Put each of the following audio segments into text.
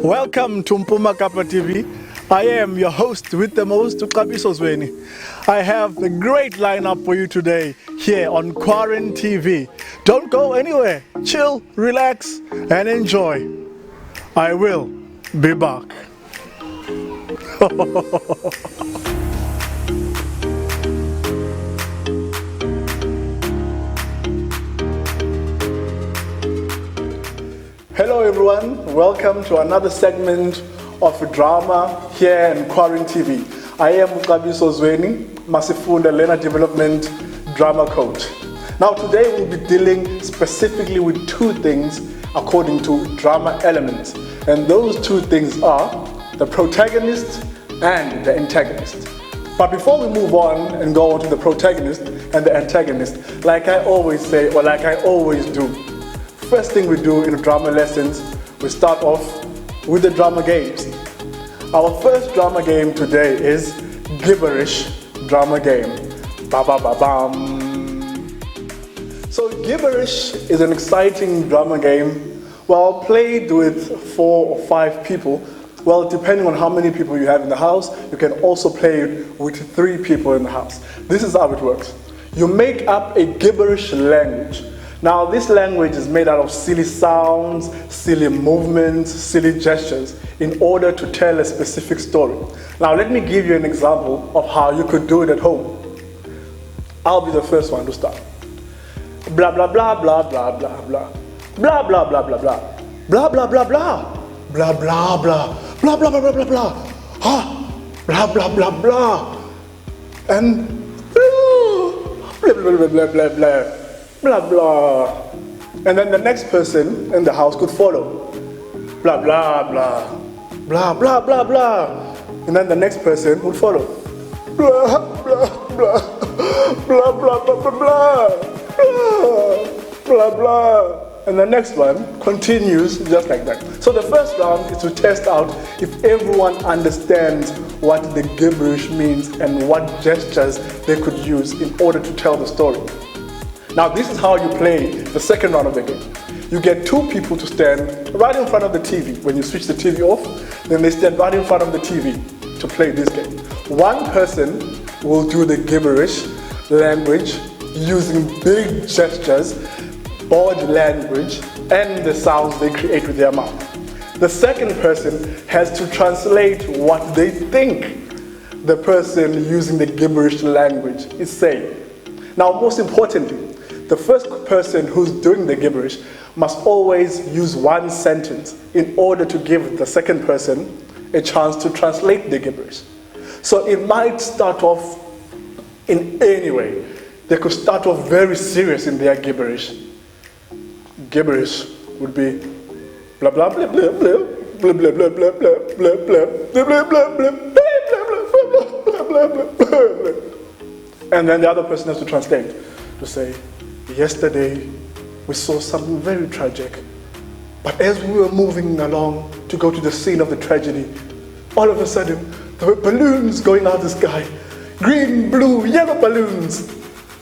Welcome to Mpuma Kappa TV. I am your host with the most, Ukabiso Zweni. I have a great lineup for you today here on QuaranTV. Don't go anywhere. Chill, relax, and enjoy. I will be back. Hello everyone, welcome to another segment of drama here in QuaranTV. I am Ukabiso Zweni, Masifunda Learner Development Drama Coach. Now today we'll be dealing specifically with two things according to drama elements. And those two things are the protagonist and the antagonist. But before we move on and go on to the protagonist and the antagonist, like I always say, or like I always do, first thing we do in drama lessons, we start off with the drama games. Our first drama game today is Gibberish drama game. Ba-ba-ba-bam. So Gibberish is an exciting drama game, well played with 4 or 5 people. Well, depending on how many people you have in the house, you can also play it with 3 people in the house. This is how it works. You make up a gibberish language. Now, this language is made out of silly sounds, silly movements, silly gestures in order to tell a specific story. Now, let me give you an example of how you could do it at home. I'll be the first one to start. Blah, blah, blah, blah, blah, blah, blah. Blah, blah, blah, blah, blah. Blah, blah, blah, blah. Blah, blah, blah. Blah, blah, blah, blah, blah, blah. Ah, blah, blah, blah, blah. And blah, blah, blah, blah, blah, blah. Blah, blah. And then the next person in the house could follow. Blah, blah, blah. Blah, blah, blah, blah. And then the next person would follow. Blah, blah, blah. Blah, blah, blah, blah, blah. Blah, blah, blah. And the next one continues just like that. So the first round is to test out if everyone understands what the gibberish means and what gestures they could use in order to tell the story. Now this is how you play the second round of the game. You get 2 people to stand right in front of the TV. When you switch the TV off, then they stand right in front of the TV to play this game. One person will do the gibberish language using big gestures, body language, and the sounds they create with their mouth. The second person has to translate what they think the person using the gibberish language is saying. Now, most importantly, the first person who's doing the gibberish must always use one sentence in order to give the second person a chance to translate the gibberish. So it might start off in any way. They could start off very serious in their gibberish. Gibberish would be blah blah blah blah blah blah blah blah blah blah blah blah blah blah blah blah blah blah. And then the other person has to translate to say, yesterday we saw something very tragic, but as we were moving along to go to the scene of the tragedy, all of a sudden there were balloons going out of the sky, green, blue, yellow balloons.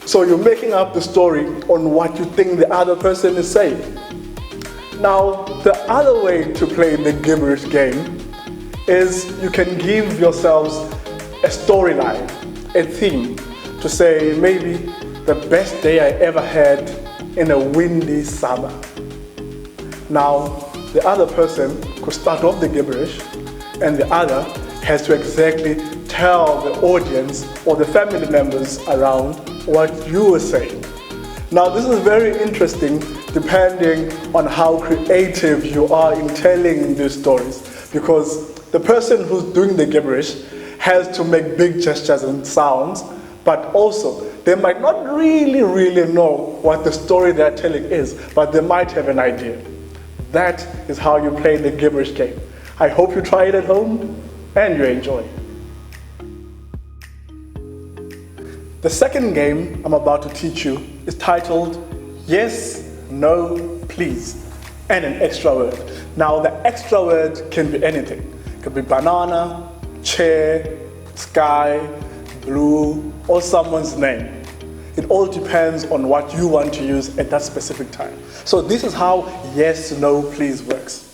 So you're making up the story on what you think the other person is saying. Now, the other way to play the gibberish game is you can give yourselves a storyline, a theme, to say maybe the best day I ever had in a windy summer. Now, the other person could start off the gibberish and the other has to exactly tell the audience or the family members around what you were saying. Now, this is very interesting depending on how creative you are in telling these stories, because the person who's doing the gibberish has to make big gestures and sounds, but also they might not really know what the story they're telling is, but they might have an idea. That is how you play the gibberish game. I hope you try it at home and you enjoy. The second game I'm about to teach you is titled Yes, No, Please, and an extra word. Now the extra word can be anything. It could be banana, chair, sky, blue, or someone's name. It all depends on what you want to use at that specific time. So this is how yes, no, please works.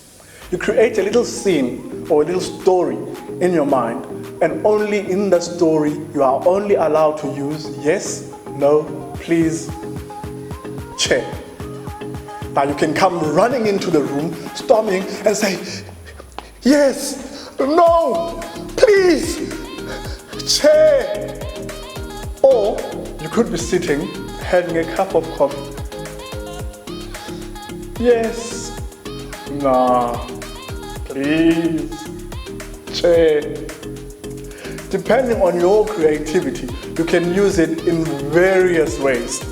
You create a little scene or a little story in your mind, and only in the story you are only allowed to use yes, no, please, che. Now you can come running into the room, storming, and say, yes, no, please, che. Or you could be sitting, having a cup of coffee. Yes, nah, please, che. Depending on your creativity, you can use it in various ways.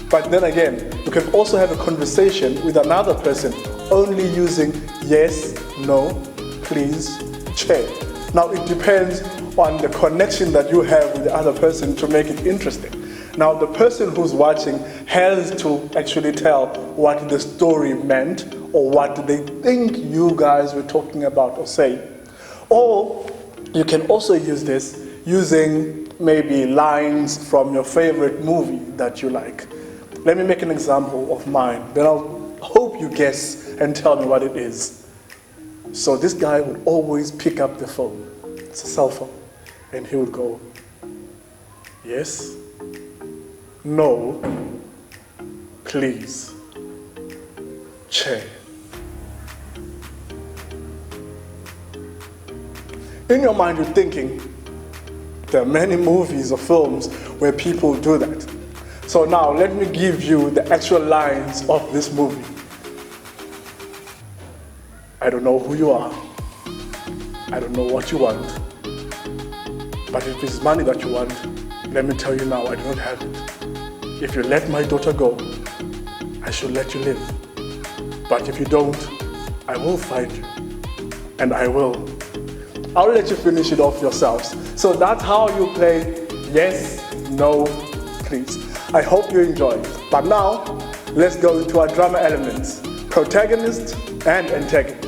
But then again, you can also have a conversation with another person only using yes, no, please, che. Now it depends on the connection that you have with the other person to make it interesting. Now the person who's watching has to actually tell what the story meant or what they think you guys were talking about or saying. Or you can also use this using maybe lines from your favorite movie that you like. Let me make an example of mine, then I'll hope you guess and tell me what it is. So this guy would always pick up the phone, it's a cell phone, and he would go, yes, no, please, che. In your mind, you're thinking, there are many movies or films where people do that. So now, let me give you the actual lines of this movie. I don't know who you are. I don't know what you want. But if it's money that you want, let me tell you now, I do not have it. If you let my daughter go, I should let you live. But if you don't, I will find you. And I will. I'll let you finish it off yourselves. So that's how you play yes, no, please. I hope you enjoyed. But now, let's go into our drama elements, protagonist and antagonist.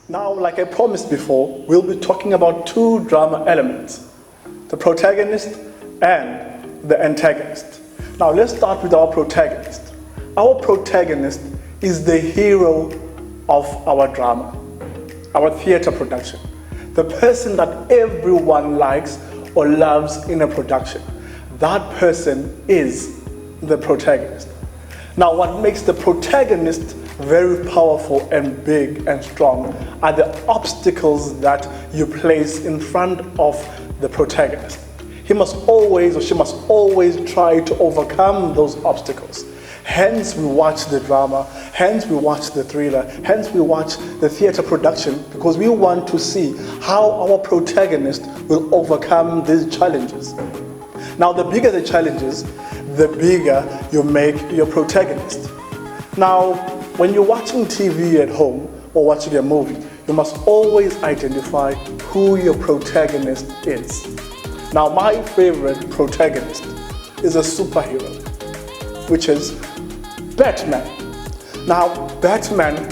Now, like I promised before, we'll be talking about two drama elements, the protagonist and the antagonist. Now, let's start with our protagonist. Our protagonist is the hero of our drama, our theater production, the person that everyone likes or loves in a production. That person is the protagonist. Now, what makes the protagonist very powerful and big and strong are the obstacles that you place in front of the protagonist. He must always or she must always try to overcome those obstacles. Hence we watch the drama, hence we watch the thriller, hence we watch the theater production, because we want to see how our protagonist will overcome these challenges. Now, the bigger the challenges, the bigger you make your protagonist. Now, when you're watching TV at home or watching a movie, you must always identify who your protagonist is. Now, my favorite protagonist is a superhero, which is Batman. Now, Batman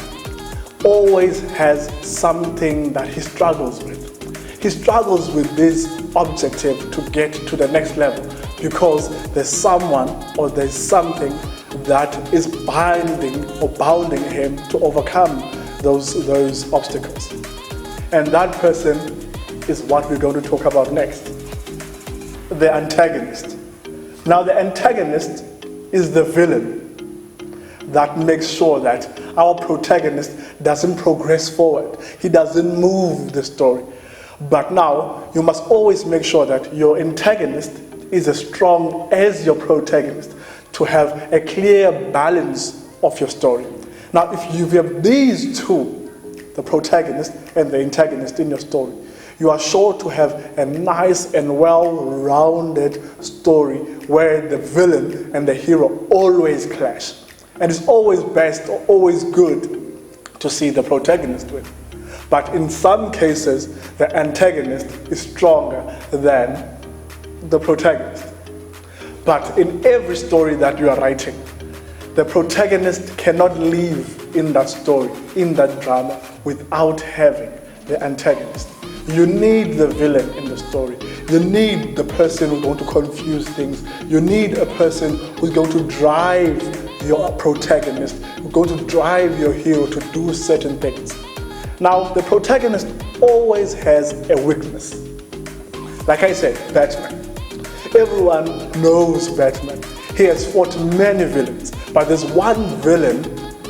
always has something that he struggles with. He struggles with this objective to get to the next level because there's someone or there's something that is binding or bounding him to overcome those obstacles. And that person is what we're going to talk about next, the antagonist. Now, the antagonist is the villain that makes sure that our protagonist doesn't progress forward. He doesn't move the story. But now, you must always make sure that your antagonist is as strong as your protagonist to have a clear balance of your story. Now, if you have these two, the protagonist and the antagonist in your story, you are sure to have a nice and well-rounded story where the villain and the hero always clash. And it's always best or always good to see the protagonist win. But in some cases, the antagonist is stronger than the protagonist. But in every story that you are writing, the protagonist cannot live in that story, in that drama, without having the antagonist. You need the villain in the story. You need the person who's going to confuse things. You need a person who's going to drive your protagonist, who's going to drive your hero to do certain things. Now, the protagonist always has a weakness. Like I said, Batman. Everyone knows Batman. He has fought many villains, but there's one villain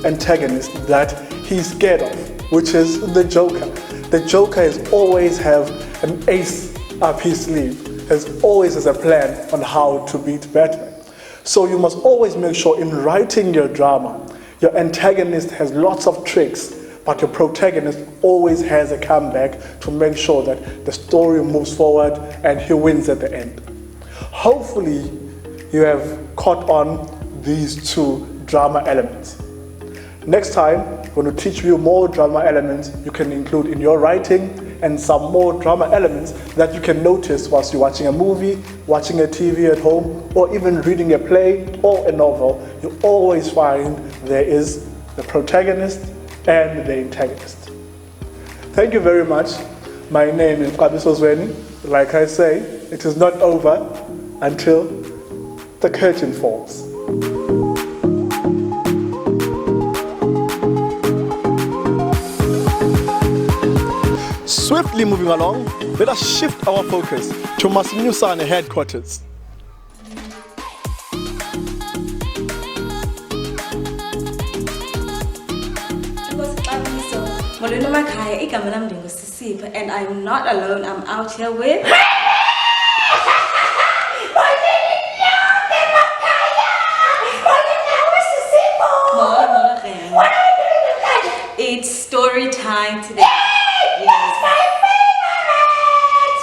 antagonist that he's scared of, which is the Joker. The Joker has always have an ace up his sleeve, always has a plan on how to beat Batman. So you must always make sure in writing your drama, your antagonist has lots of tricks, but your protagonist always has a comeback to make sure that the story moves forward and he wins at the end. Hopefully, you have caught on these two drama elements. Next time, I'm going to teach you more drama elements you can include in your writing and some more drama elements that you can notice whilst you're watching a movie, watching a TV at home, or even reading a play or a novel. You always find there is the protagonist and the antagonist. Thank you very much. My name is Kabiso Zweni. Like I say, it is not over until the curtain falls. Swiftly moving along, let us shift our focus to Masinyusane headquarters. And I'm not alone, I'm out here with... It's story time today.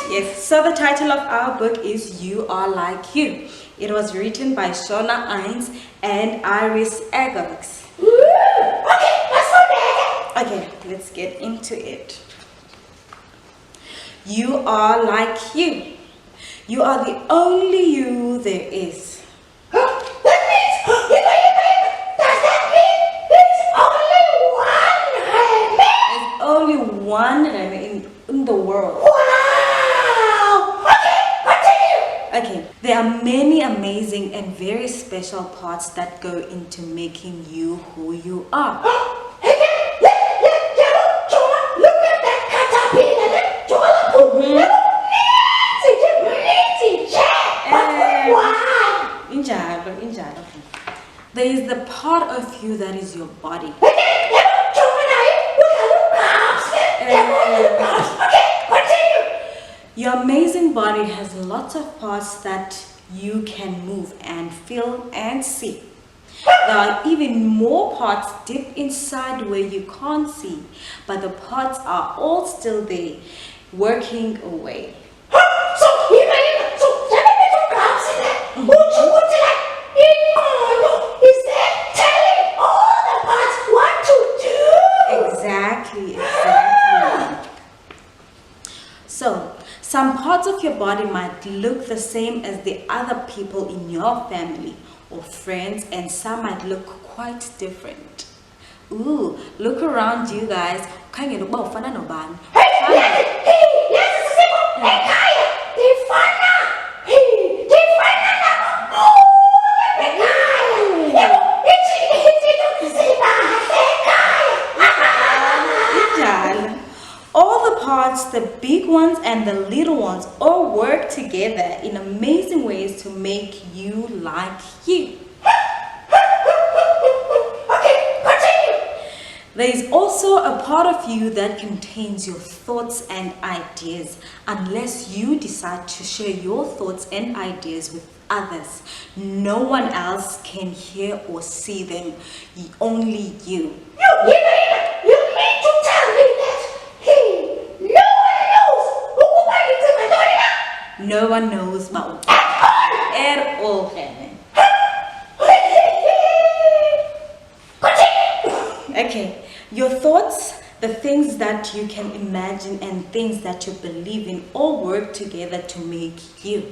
Yes, so the title of our book is You Are Like You. It was written by Shona Ines and Iris Aggox. Okay, let's get into it. You are like you. You are the only you there is. There's only one in the world. Wow! Okay, continue. Okay, there are many amazing and very special parts that go into making you who you are. There is the part of you that is your body. Your amazing body has lots of parts that you can move and feel and see. There are even more parts deep inside where you can't see, but the parts are all still there, working away. Exactly. So, some parts of your body might look the same as the other people in your family or friends, and some might look quite different. Ooh, look around you guys. All the parts, the big ones and the little ones, all work together in amazing ways to make you like you. There is also a part of you that contains your thoughts and ideas. Unless you decide to share your thoughts and ideas with others, no one else can hear or see them. Only you. You mean to tell me that no one knows about at all. Okay, your thoughts, the things that you can imagine and things that you believe in all work together to make you.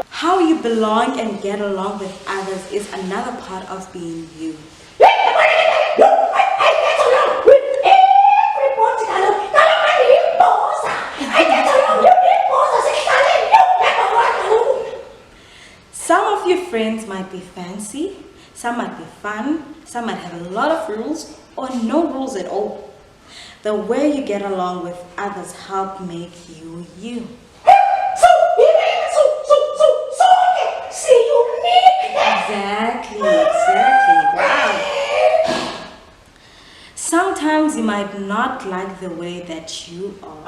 How you belong and get along with others is another part of being you. Some of your friends might be fancy, some might be fun, some might have a lot of rules or no rules at all. The way you get along with others help make you you. Exactly. Wow. Sometimes you might not like the way that you are.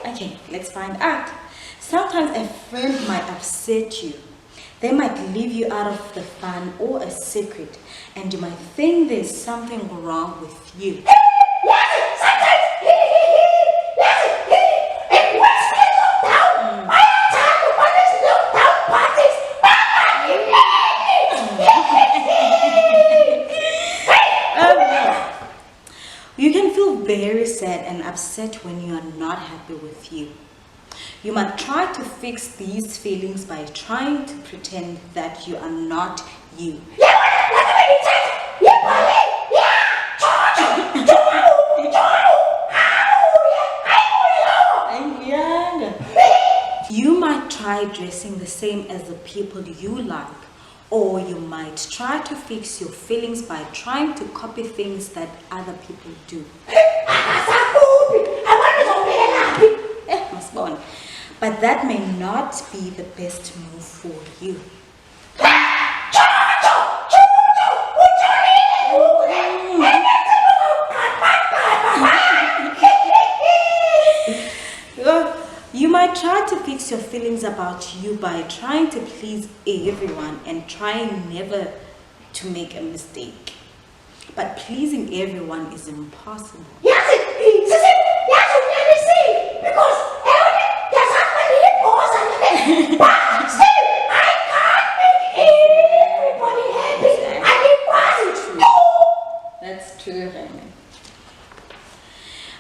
Okay, let's find out. Sometimes a friend might upset you. They might leave you out of the fun or a secret, and you might think there's something wrong with you. You can feel very sad and upset when you are not happy with you. You might try to fix these feelings by trying to pretend that you are not you. You might try dressing the same as the people you like, or you might try to fix your feelings by trying to copy things that other people do. But that may not be the best move for you. You might try to fix your feelings about you by trying to please everyone and trying never to make a mistake. But pleasing everyone is impossible. That's true, Raymond.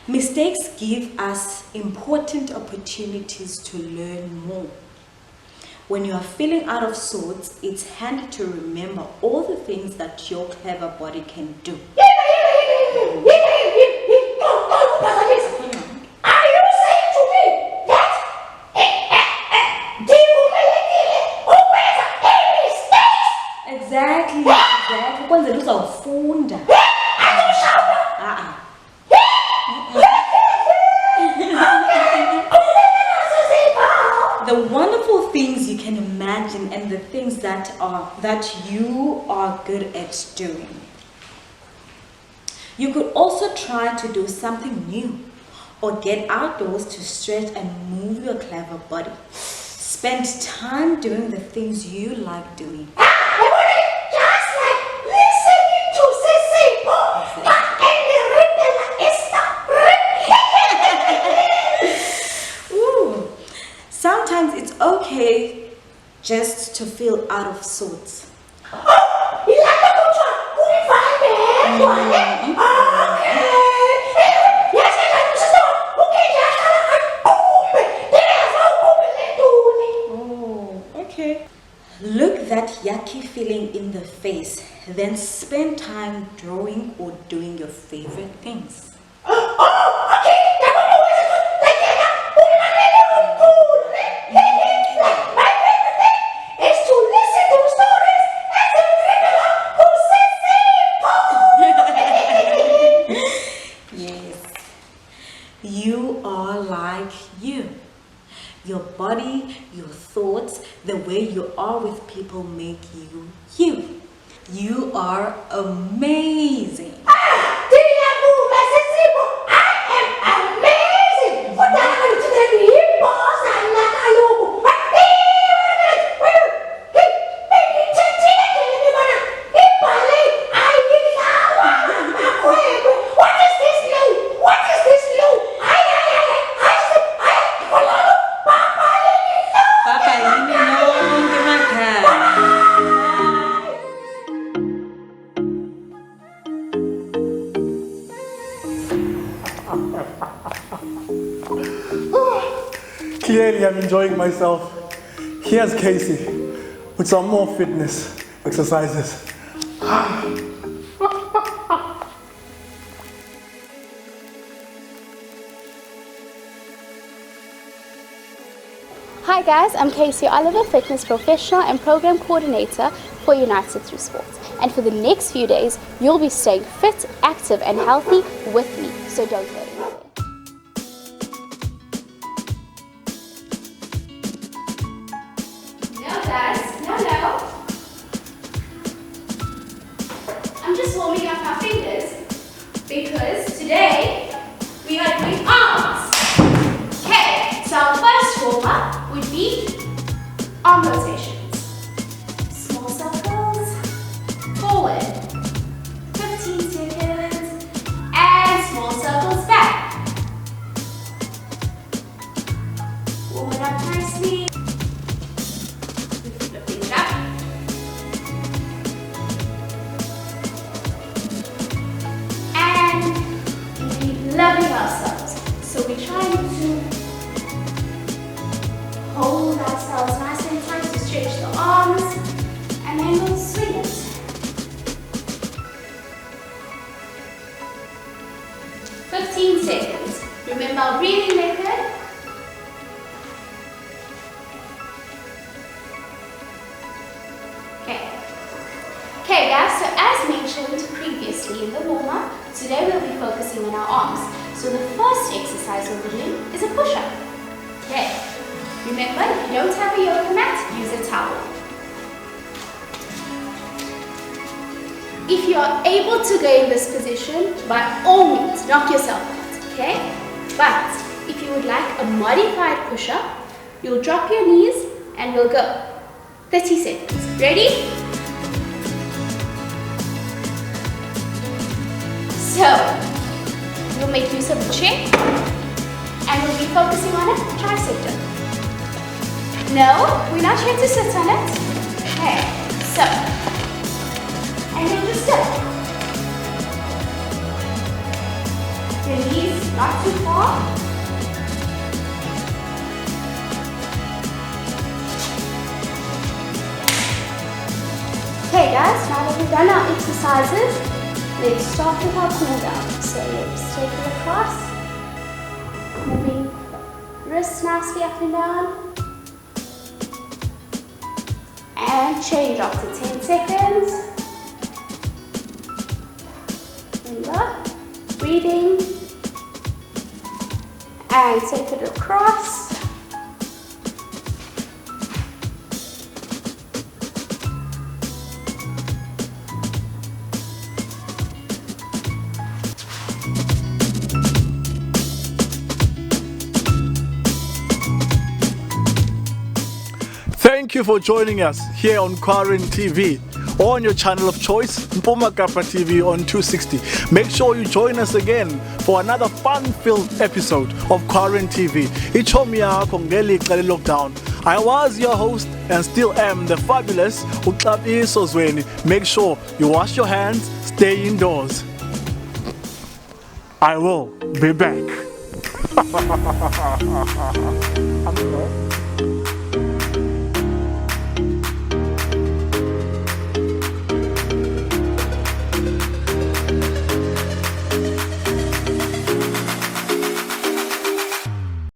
Mistakes give us important opportunities to learn more. When you are feeling out of sorts, it's handy to remember all the things that your clever body can do. Are you saying to me that Exactly. Kwanza uzawufunda. The wonderful things you can imagine and the things that you are good at doing. You could also try to do something new or get outdoors to stretch and move your clever body. Spend time doing the things you like doing. Sometimes it's okay just to feel out of sorts. Okay. Look that yucky feeling in the face, then spend time drawing or doing your favorite things. You are like you. Your body, your thoughts, the way you are with people make you you. You are amazing. Clearly, I'm enjoying myself. Here's Casey with some more fitness exercises. Hi guys, I'm Casey Oliver, fitness professional and program coordinator for United Through Sports. And for the next few days, you'll be staying fit, active and healthy with me, so don't go anywhere. No guys, no. I'm just warming up our fingers because today we are doing arms. Okay, so our first warm-up would be arm rotations. Small circles, forward, 15 seconds, and small circles back. Warm it up nicely. Flip things up. And we're loving ourselves. So we're trying to hold ourselves nice and tight to stretch the arms, and then we'll swing it. "15 seconds. Remember our breathing method. Okay guys, so as mentioned previously in the warm-up, today we'll be focusing on our arms. So the first exercise we'll be doing is a push-up. Okay. Remember, if you don't have a yoga mat, use a towel. If you are able to go in this position, by all means, knock yourself out, okay? But if you would like a modified push-up, you'll drop your knees and we'll go. 30 seconds. Ready? So, we'll make use of the chair and we'll be focusing on a tricep dip. No, we're not here to sit on it. Okay, so, and you'll just sit. Your knees not too far. Okay guys, now that we've done our exercises, let's start with our cool down. So let's take it across, moving wrists nicely up and down. And change after 10 seconds. Remember, breathing. And take it across. Thank you for joining us here on QuaranTV or on your channel of choice, Mpuma Kappa TV on 260. Make sure you join us again for another fun-filled episode of QuaranTV. Ichomi yakho ngelixa le-lockdown. I was your host and still am the fabulous Uxabiso Zweni. Make sure you wash your hands, stay indoors. I will be back.